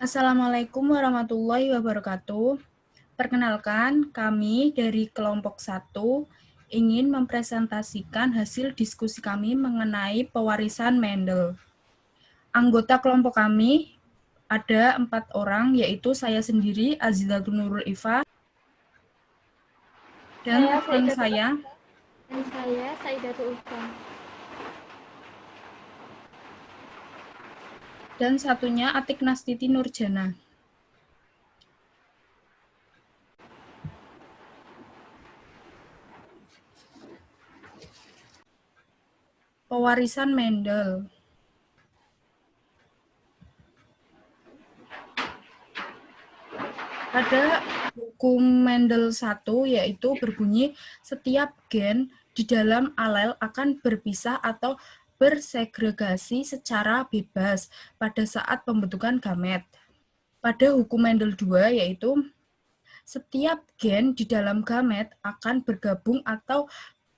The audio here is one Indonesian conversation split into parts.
Assalamualaikum warahmatullahi wabarakatuh. Perkenalkan, kami dari kelompok 1 ingin mempresentasikan hasil diskusi kami mengenai pewarisan Mendel. Anggota kelompok kami ada 4 orang, yaitu saya sendiri, Azizatul Nurul Ifa, dan teman saya, Dan saya Saidatul Ulfa. dan satunya Atik Nastiti Nurjana. Pewarisan Mendel. Pada hukum Mendel 1, yaitu berbunyi setiap gen di dalam alel akan berpisah atau bersegregasi secara bebas pada saat pembentukan gamet. Pada hukum Mendel 2, yaitu setiap gen di dalam gamet akan bergabung atau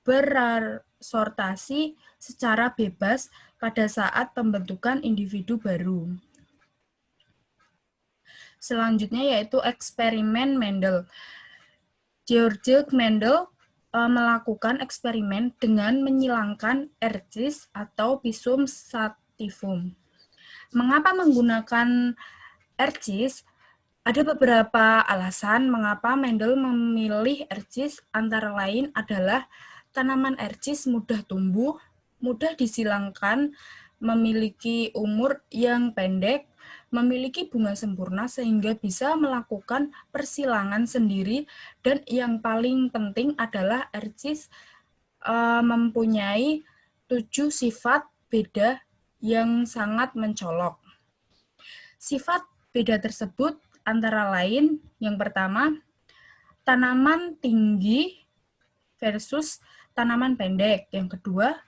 bersortasi secara bebas pada saat pembentukan individu baru. Selanjutnya yaitu eksperimen Mendel. George Mendel melakukan eksperimen dengan menyilangkan ercis atau Pisum sativum. Mengapa menggunakan ercis? Ada beberapa alasan mengapa Mendel memilih ercis, antara lain adalah tanaman ercis mudah tumbuh, mudah disilangkan, memiliki umur yang pendek, memiliki bunga sempurna sehingga bisa melakukan persilangan sendiri, dan yang paling penting adalah ercis mempunyai 7 sifat beda yang sangat mencolok. Sifat beda tersebut antara lain yang pertama, tanaman tinggi versus tanaman pendek. Yang kedua,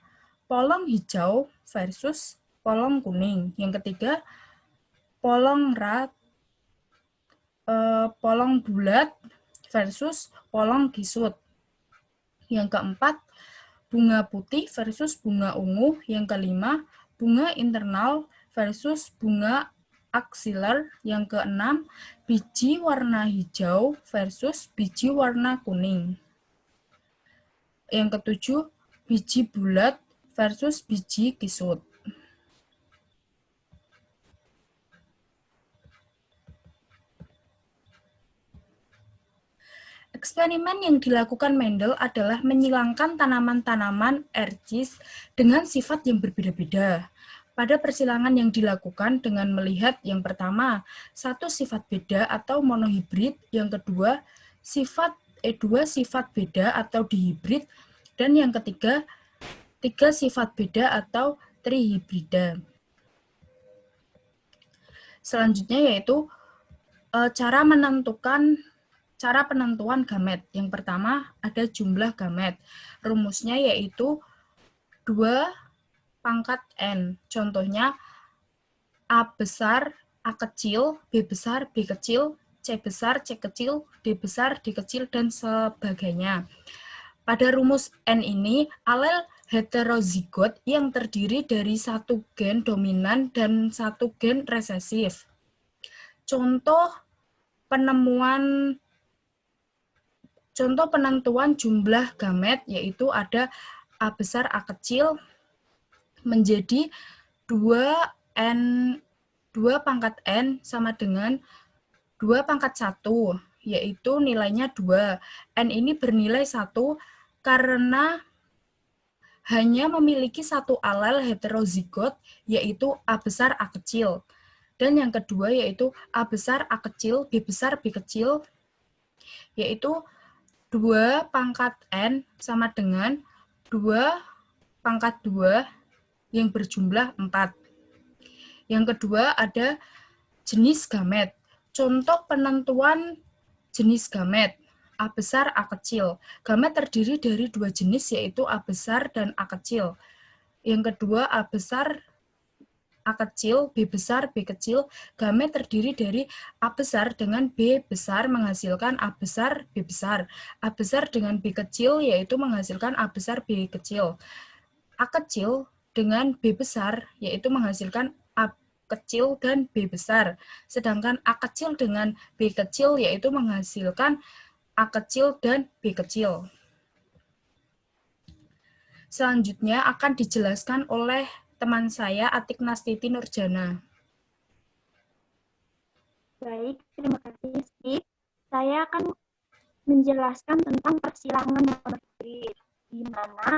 polong hijau versus polong kuning. Yang ketiga, polong bulat versus polong kisut. Yang keempat, bunga putih versus bunga ungu. Yang kelima, bunga internal versus bunga aksiler. Yang keenam, biji warna hijau versus biji warna kuning. Yang ketujuh, biji bulat versus biji kisut. Eksperimen yang dilakukan Mendel adalah menyilangkan tanaman-tanaman ercis dengan sifat yang berbeda-beda. Pada persilangan yang dilakukan dengan melihat yang pertama, satu sifat beda atau monohibrid, yang kedua, dua sifat beda atau dihibrid, dan yang ketiga, tiga sifat beda atau trihibrida. Selanjutnya yaitu cara penentuan gamet. Yang pertama ada jumlah gamet. Rumusnya yaitu 2 pangkat N. Contohnya A besar, A kecil, B besar, B kecil, C besar, C kecil, D besar, D kecil, dan sebagainya. Pada rumus N ini, alel heterozigot yang terdiri dari satu gen dominan dan satu gen resesif. Contoh penentuan jumlah gamet yaitu ada A besar, A kecil menjadi 2 pangkat N sama dengan 2 pangkat 1, yaitu nilainya 2. N ini bernilai 1 karena hanya memiliki satu alel heterozigot, yaitu A besar, A kecil. Dan yang kedua yaitu A besar, A kecil, B besar, B kecil, yaitu 2 pangkat N sama dengan 2 pangkat 2 yang berjumlah 4. Yang kedua ada jenis gamet. Contoh penentuan jenis gamet. A besar, A kecil. Gamet terdiri dari 2 jenis yaitu A besar dan A kecil. Yang kedua A besar, A kecil, B besar, B kecil. Gamet terdiri dari A besar dengan B besar menghasilkan A besar, B besar. A besar dengan B kecil yaitu menghasilkan A besar, B kecil. A kecil dengan B besar yaitu menghasilkan A kecil dan B besar. Sedangkan A kecil dengan B kecil yaitu menghasilkan A kecil dan B kecil. Selanjutnya akan dijelaskan oleh teman saya Atik Nastiti Nurjana. Baik, terima kasih, Steve. Saya akan menjelaskan tentang persilangan monohibrid, di mana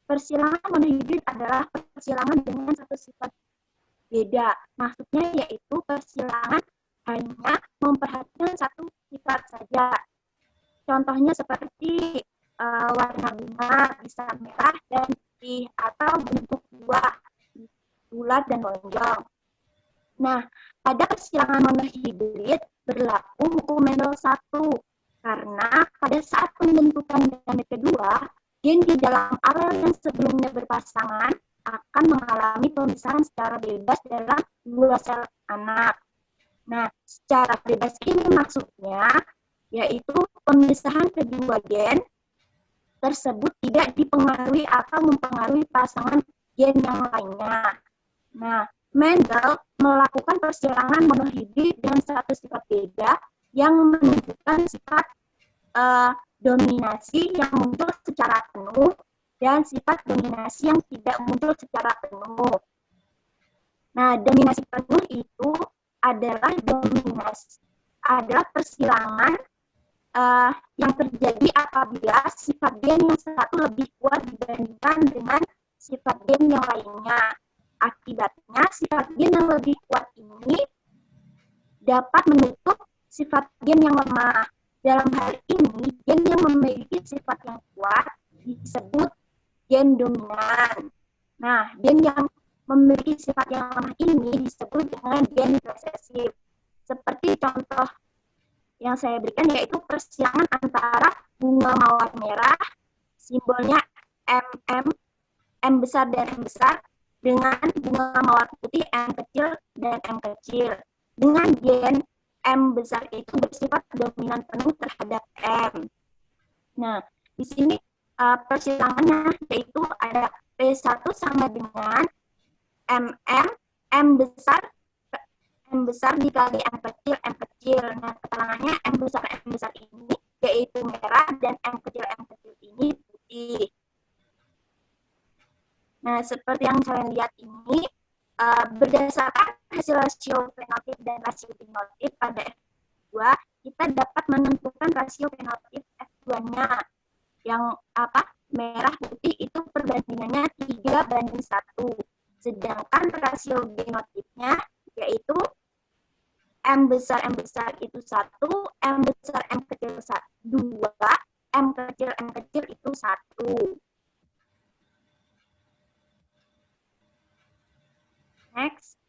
persilangan monohibrid adalah persilangan dengan satu sifat beda. Maksudnya yaitu persilangan hanya memperhatikan satu sifat saja. Contohnya seperti warna bunga bisa merah dan putih, atau bentuk buah bulat dan lonjong. Nah, pada persilangan monohibrid berlaku hukum Mendel 1, karena pada saat pembentukan gamet kedua, gen di dalam alel yang sebelumnya berpasangan akan mengalami pemisahan secara bebas dalam dua sel anak. Nah, secara bebas ini maksudnya yaitu pemisahan kedua gen tersebut tidak dipengaruhi atau mempengaruhi pasangan gen yang lainnya. Nah, Mendel melakukan persilangan monohibrid dengan satu sifat beda yang menunjukkan sifat dominasi yang muncul secara penuh dan sifat dominasi yang tidak muncul secara penuh. Nah, dominasi penuh itu adalah persilangan yang terjadi apabila sifat gen yang satu lebih kuat dibandingkan dengan sifat gen yang lainnya. Akibatnya, sifat gen yang lebih kuat ini dapat menutup sifat gen yang lemah. Dalam hal ini, gen yang memiliki sifat yang kuat disebut gen dominan. Nah, gen yang memiliki sifat yang lemah ini disebut dengan gen resesif. Seperti contoh yang saya berikan yaitu persilangan antara bunga mawar merah, simbolnya M besar dan M besar, dengan bunga mawar putih M kecil dan M kecil. Dengan gen M besar itu bersifat dominan penuh terhadap M. Nah, di sini persilangannya yaitu ada P1 sama dengan M besar dikali M kecil. Nah, keterangannya M besar ini yaitu merah dan M kecil ini putih. Nah, seperti yang kalian lihat ini, berdasarkan hasil rasio fenotip dan rasio genotip pada F2, kita dapat menentukan rasio fenotip F2-nya. Yang merah putih itu perbandingannya 3:1. Sedangkan rasio genotipnya yaitu M besar itu 1, M besar M kecil 2, M kecil itu 1. Next.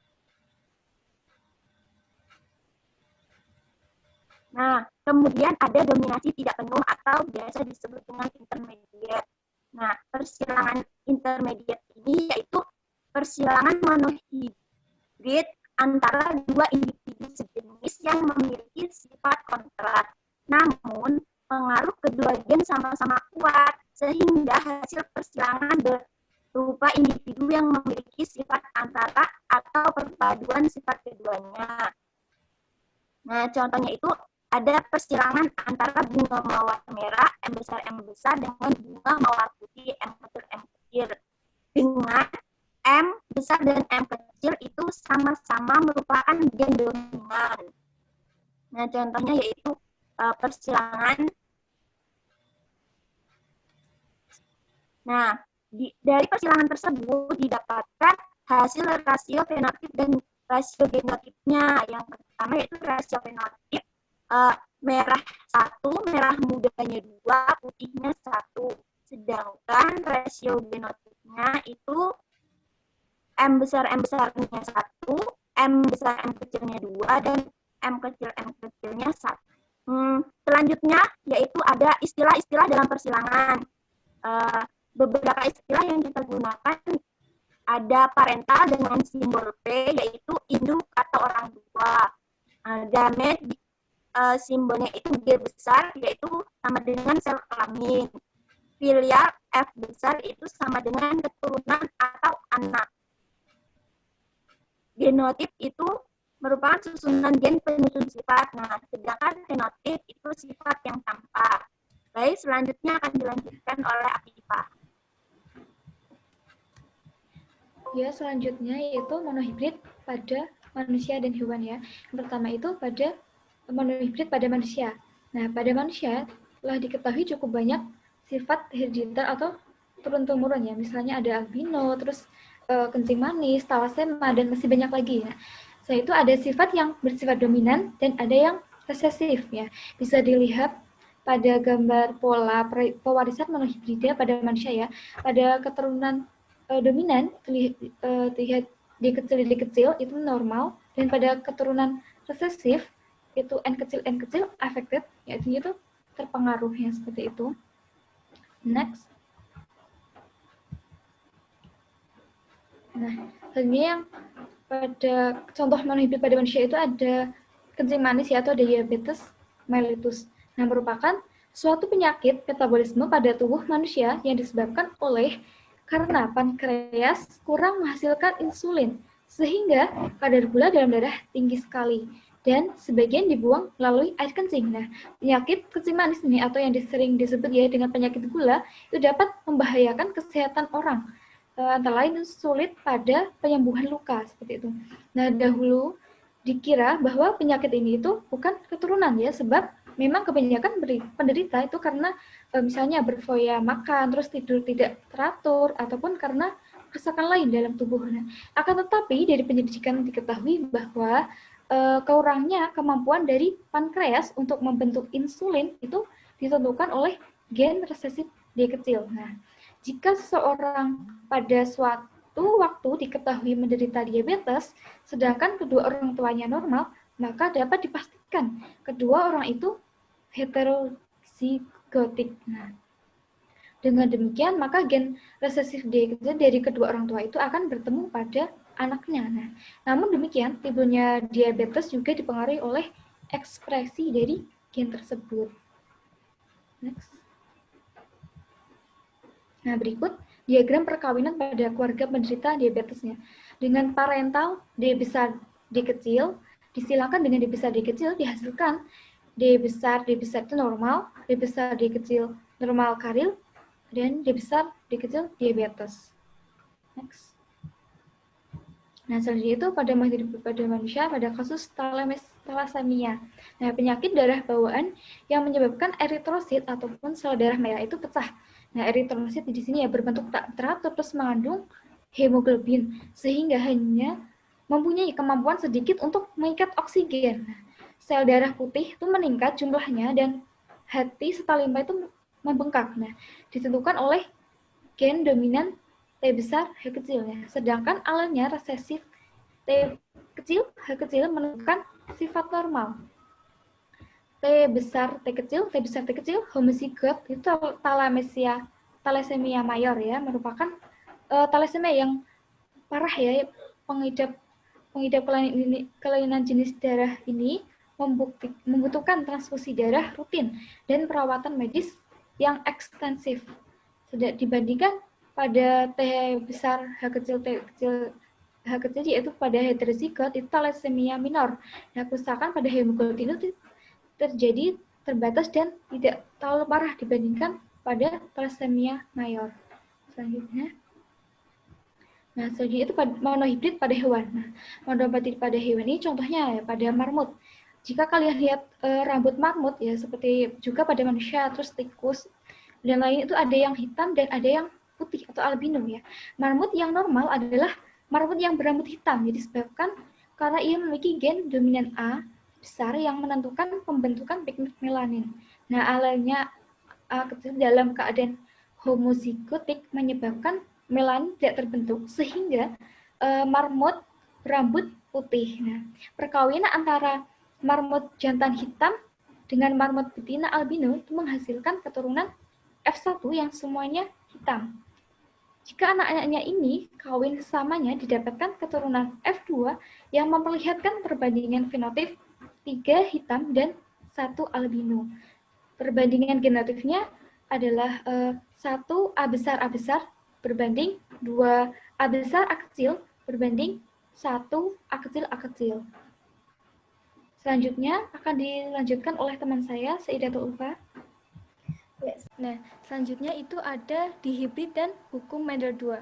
Nah, kemudian ada dominasi tidak penuh atau biasa disebut dengan intermediate. Nah, persilangan intermediate ini yaitu persilangan monohibrid antara dua individu sejenis yang memiliki sifat kontras. Namun, pengaruh kedua gen sama-sama kuat, sehingga hasil persilangan berupa individu yang memiliki sifat antara atau perpaduan sifat keduanya. Nah, contohnya itu ada persilangan antara bunga mawar merah M besar dengan bunga mawar putih M kecil. Dengan M besar dan M kecil itu sama-sama merupakan gen dominan. Nah, contohnya yaitu persilangan. Nah, dari persilangan tersebut didapatkan hasil rasio fenotip dan rasio genotipnya. Yang pertama yaitu rasio fenotip merah 1, merah mudanya 2, putihnya 1. Sedangkan rasio genotipnya itu M besarnya 1, M besar M kecilnya 2, dan M kecilnya 1. Selanjutnya yaitu ada istilah-istilah dalam persilangan. Beberapa istilah yang kita gunakan ada parental dengan simbol P, yaitu induk atau orang tua. Gamet simbolnya itu G besar, yaitu sama dengan sel kelamin. Filial F besar itu sama dengan keturunan atau anak. Genotip itu merupakan susunan gen penyusun sifat. Nah, sedangkan fenotip itu sifat yang tampak. Baik, selanjutnya akan dilanjutkan oleh Afifah. Ya, selanjutnya yaitu monohibrid pada manusia dan hewan ya. Yang pertama itu pada monohibrid pada manusia. Nah, pada manusia telah diketahui cukup banyak sifat herediter atau turun-temurun ya. Misalnya ada albino, terus kencing manis, thalassemia, dan masih banyak lagi. Nah, selain itu ada sifat yang bersifat dominan dan ada yang resesif ya. Bisa dilihat pada gambar pola pewarisan monohibrida pada manusia ya. Pada keturunan dominan terlihat D kecil itu normal, dan pada keturunan resesif itu N kecil affected, yaitu itu terpengaruh yang seperti itu. Next. Nah, selanjutnya yang pada contoh monohibrid pada manusia itu ada kencing manis ya, atau diabetes mellitus. Nah, merupakan suatu penyakit metabolisme pada tubuh manusia yang disebabkan oleh karena pankreas kurang menghasilkan insulin, sehingga kadar gula dalam darah tinggi sekali, dan sebagian dibuang melalui air kencing. Nah, penyakit kencing manis ini atau yang sering disebut ya dengan penyakit gula, itu dapat membahayakan kesehatan orang. Antara lain sulit pada penyembuhan luka, seperti itu. Nah, dahulu dikira bahwa penyakit ini itu bukan keturunan ya, sebab memang kebanyakan penderita itu karena misalnya berfoya makan, terus tidur tidak teratur, ataupun karena kerusakan lain dalam tubuh. Nah, akan tetapi dari penyelidikan diketahui bahwa kurangnya kemampuan dari pankreas untuk membentuk insulin itu ditentukan oleh gen resesif D kecil. Nah, jika seseorang pada suatu waktu diketahui menderita diabetes, sedangkan kedua orang tuanya normal, maka dapat dipastikan kedua orang itu heterozigotik. Nah, dengan demikian, maka gen resesif D dari kedua orang tua itu akan bertemu pada anaknya. Nah, namun demikian, timbulnya diabetes juga dipengaruhi oleh ekspresi dari gen tersebut. Next. Nah, berikut diagram perkawinan pada keluarga penderita diabetesnya. Dengan parental D besar D kecil, disilakan dengan D besar D kecil dihasilkan D besar itu normal, D besar D kecil normal karil, dan D besar D kecil diabetes. Next. Nah, selanjutnya itu pada manusia pada kasus thalassemia. Nah, penyakit darah bawaan yang menyebabkan eritrosit ataupun sel darah merah itu pecah. Nah, eritrosit di sini ya berbentuk tak teratur terus mengandung hemoglobin sehingga hanya mempunyai kemampuan sedikit untuk mengikat oksigen. Nah, sel darah putih itu meningkat jumlahnya dan hati serta limpa itu membengkak. Nah, ditentukan oleh gen dominan T besar H kecil ya. Sedangkan alamnya resesif T kecil H kecil menunjukkan sifat normal. T besar T kecil homozigot itu thalassemia mayor ya, merupakan thalassemia yang parah ya, pengidap kelainan jenis darah ini membutuhkan transfusi darah rutin dan perawatan medis yang ekstensif. Sudah dibandingkan pada T besar H kecil yaitu pada heterozigot itu thalassemia minor. Nah, kerusakan pada hemoglobin itu terjadi terbatas dan tidak terlalu parah dibandingkan pada thalassemia mayor. Selanjutnya, selanjutnya itu monohibrid pada hewan. Nah, monohibrid pada hewan ini contohnya ya pada marmut. Jika kalian lihat rambut marmut ya seperti juga pada manusia, terus tikus dan lain itu ada yang hitam dan ada yang putih atau albino ya. Marmut yang normal adalah marmut yang berambut hitam, jadi disebabkan karena ia memiliki gen dominan A besar yang menentukan pembentukan pigmen melanin. Nah, alelnya A kecil dalam keadaan homozigotik menyebabkan melanin tidak terbentuk sehingga marmut berambut putih. Nah, perkawinan antara marmut jantan hitam dengan marmut betina albino itu menghasilkan keturunan F1 yang semuanya hitam. Jika anak-anaknya ini kawin sesamanya didapatkan keturunan F2 yang memperlihatkan perbandingan fenotip 3 hitam dan 1 albino. Perbandingan genotifnya adalah 1 A besar berbanding 2 A besar A kecil berbanding 1, A kecil, A kecil. Selanjutnya akan dilanjutkan oleh teman saya, Saidatul Ulfa. Nah, selanjutnya itu ada dihibrid dan hukum Mendel 2.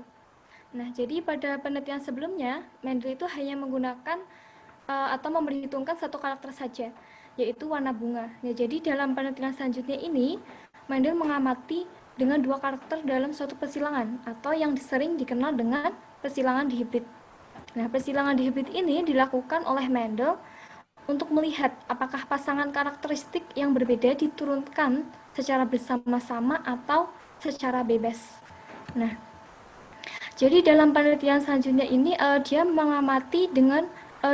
Nah, jadi pada penelitian sebelumnya, Mendel itu hanya menggunakan atau memperhitungkan satu karakter saja, yaitu warna bunga. Ya, jadi dalam penelitian selanjutnya ini, Mendel mengamati dengan dua karakter dalam suatu persilangan, atau yang sering dikenal dengan persilangan dihibrid. Nah, persilangan dihibrid ini dilakukan oleh Mendel untuk melihat apakah pasangan karakteristik yang berbeda diturunkan secara bersama-sama atau secara bebas. Nah, jadi dalam penelitian selanjutnya ini dia mengamati dengan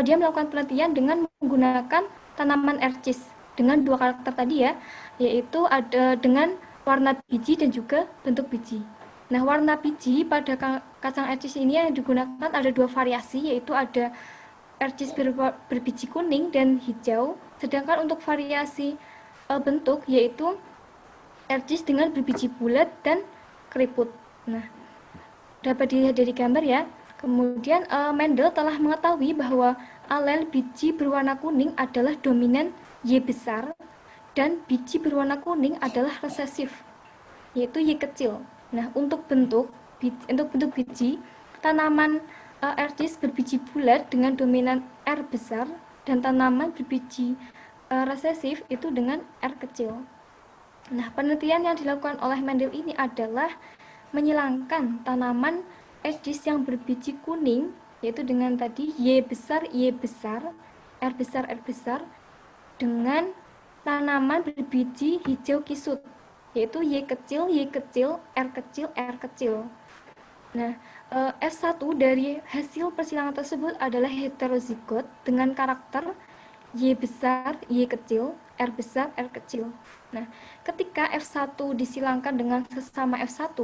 dia melakukan penelitian dengan menggunakan tanaman ercis dengan dua karakter tadi ya, yaitu ada dengan warna biji dan juga bentuk biji. Nah, warna biji pada kacang ercis ini yang digunakan ada dua variasi, yaitu ada ercis berbiji kuning dan hijau, sedangkan untuk variasi bentuk yaitu ercis dengan berbiji bulat dan keriput. Nah, dapat dilihat dari gambar ya. Kemudian Mendel telah mengetahui bahwa alel biji berwarna kuning adalah dominan Y besar dan biji berwarna kuning adalah resesif, yaitu Y kecil. Nah, untuk bentuk biji, tanaman ercis berbiji bulat dengan dominan R besar dan tanaman berbiji resesif itu dengan R kecil. Nah, penelitian yang dilakukan oleh Mendel ini adalah menyilangkan tanaman ercis yang berbiji kuning, yaitu dengan tadi Y besar, R besar, R besar, dengan tanaman berbiji hijau kisut, yaitu Y kecil, R kecil, R kecil. Nah, S1 dari hasil persilangan tersebut adalah heterozigot dengan karakter Y besar, Y kecil, R besar, R kecil. Nah, ketika F1 disilangkan dengan sesama F1,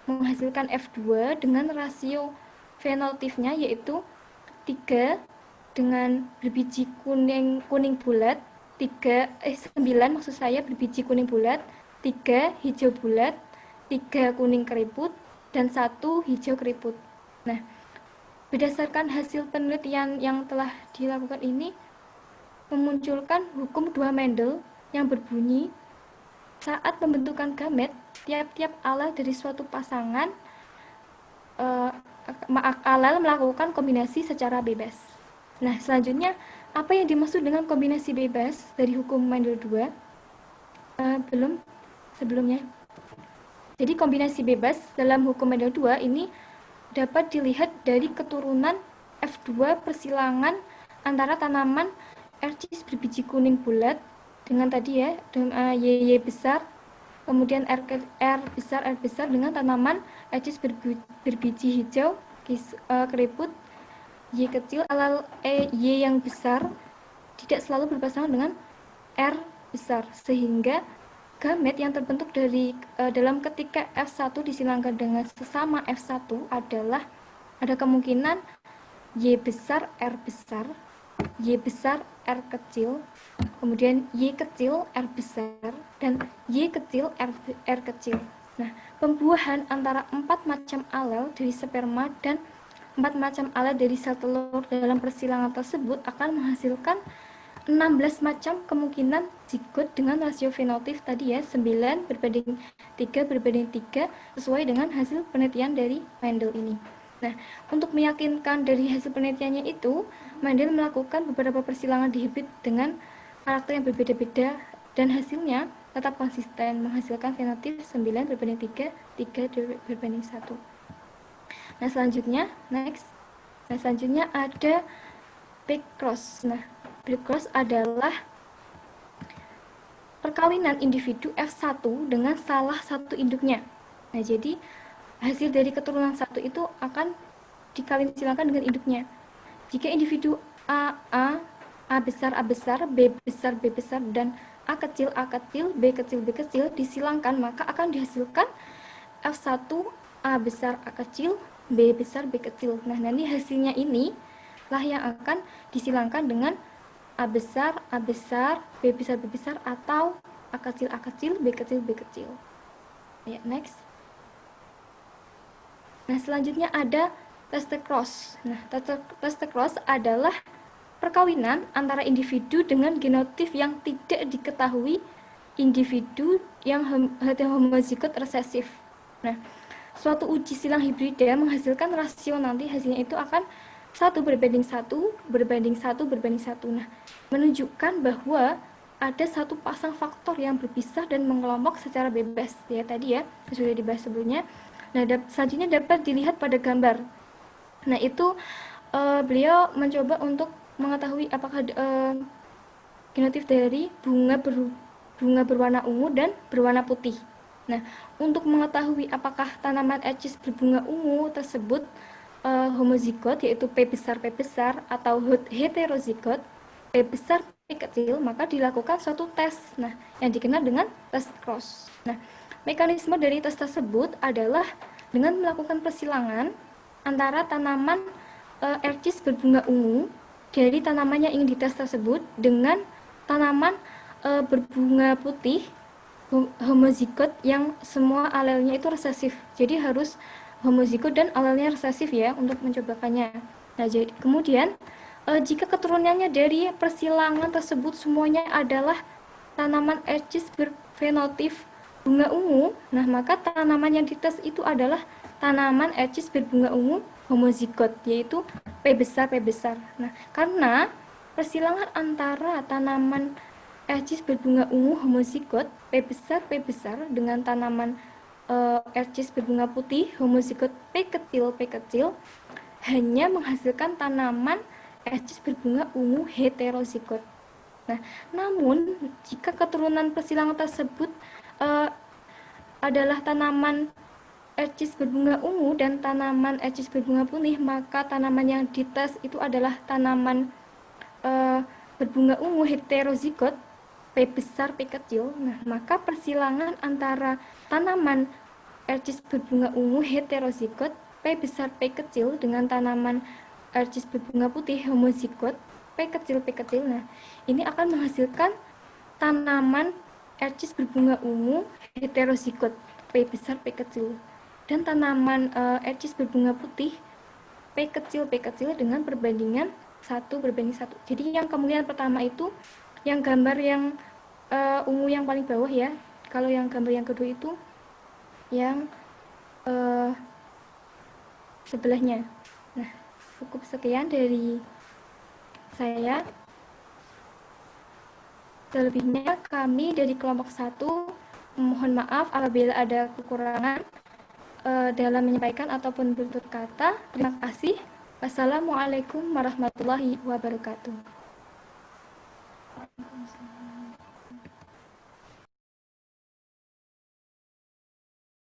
menghasilkan F2 dengan rasio fenotipnya yaitu 3 dengan berbiji kuning bulat, 9 maksud saya berbiji kuning bulat, 3 hijau bulat, 3 kuning keriput, dan 1 hijau keriput. Nah, berdasarkan hasil penelitian yang telah dilakukan ini, memunculkan hukum 2 Mendel yang berbunyi saat pembentukan gamet, tiap-tiap alel dari suatu pasangan alel melakukan kombinasi secara bebas. Nah, selanjutnya, apa yang dimaksud dengan kombinasi bebas dari hukum Mendel 2? Belum sebelumnya. Jadi kombinasi bebas dalam hukum Mendel 2 ini dapat dilihat dari keturunan F2 persilangan antara tanaman ercis berbiji kuning bulat dengan tadi ya, Y besar, kemudian R besar dengan tanaman ercis berbiji hijau, keriput, Y kecil, alel Y yang besar tidak selalu berpasangan dengan R besar, sehingga gamet yang terbentuk dari dalam ketika F1 disilangkan dengan sesama F1 adalah ada kemungkinan Y besar, R besar, Y besar, R kecil, kemudian Y kecil, R besar, dan Y kecil, R kecil. Nah, pembuahan antara 4 macam alel dari sperma dan 4 macam alel dari sel telur dalam persilangan tersebut akan menghasilkan 16 macam kemungkinan zigot dengan rasio fenotip tadi ya, 9 berbanding 3 berbanding 3 sesuai dengan hasil penelitian dari Mendel ini. Nah, untuk meyakinkan dari hasil penelitiannya itu, Mendel melakukan beberapa persilangan dihibrid dengan karakter yang berbeda-beda dan hasilnya tetap konsisten menghasilkan fenotip 9 berbanding 3, 3 berbanding 1. Nah, selanjutnya, ada back cross. Nah, back cross adalah perkawinan individu F1 dengan salah satu induknya. Nah, jadi hasil dari keturunan satu itu akan dikawin silangkan dengan induknya. Jika individu A besar, B besar, dan A kecil, B kecil disilangkan, maka akan dihasilkan F1 A besar, A kecil, B besar, B kecil. Nah, nanti hasilnya ini lah yang akan disilangkan dengan A besar, B besar, atau A kecil, B kecil. Ya, next. Nah, selanjutnya ada test cross. Nah, test cross adalah perkawinan antara individu dengan genotip yang tidak diketahui individu yang homozigot resesif. Nah, suatu uji silang hibrida menghasilkan rasio nanti hasilnya itu akan 1 berbanding 1 berbanding 1 berbanding 1. Nah, menunjukkan bahwa ada satu pasang faktor yang berpisah dan mengelompok secara bebas. Ya, tadi ya, sudah dibahas sebelumnya. Nah, selanjutnya dapat dilihat pada gambar. Nah, itu beliau mencoba untuk mengetahui apakah genotip dari bunga berwarna ungu dan berwarna putih. Nah, untuk mengetahui apakah tanaman ecis berbunga ungu tersebut homozigot, yaitu P besar atau heterozigot, P besar P kecil, maka dilakukan suatu tes, nah, yang dikenal dengan tes cross. Nah, mekanisme dari tes tersebut adalah dengan melakukan persilangan antara tanaman ecis berbunga ungu dari tanaman yang ingin dites tersebut dengan tanaman berbunga putih homozigot yang semua alelnya itu resesif. Jadi harus homozigot dan alelnya resesif ya untuk mencobakannya. Nah, jadi kemudian jika keturunannya dari persilangan tersebut semuanya adalah tanaman ecis berfenotip bunga ungu, nah maka tanaman yang dites itu adalah tanaman ecis berbunga ungu homozigot, yaitu P besar. Nah, karena persilangan antara tanaman ecis berbunga ungu homozigot P besar dengan tanaman ecis berbunga putih homozigot P kecil hanya menghasilkan tanaman ecis berbunga ungu heterozigot. Nah, namun jika keturunan persilangan tersebut adalah tanaman ecis berbunga ungu dan tanaman ecis berbunga putih, maka tanaman yang dites itu adalah tanaman berbunga ungu heterozigot P besar P kecil. Nah, maka persilangan antara tanaman ecis berbunga ungu heterozigot P besar P kecil dengan tanaman ecis berbunga putih homozigot P kecil. Nah, ini akan menghasilkan tanaman ecis berbunga ungu heterozigot P besar P kecil dan tanaman ecis berbunga putih P kecil dengan perbandingan 1 berbanding 1. Jadi yang kemungkinan pertama itu yang gambar yang ungu yang paling bawah ya. Kalau yang gambar yang kedua itu yang sebelahnya. Nah, cukup sekian dari saya. Selebihnya kami dari kelompok 1 mohon maaf apabila ada kekurangan dalam menyampaikan ataupun bertutur kata. Terima kasih. Wassalamualaikum warahmatullahi wabarakatuh.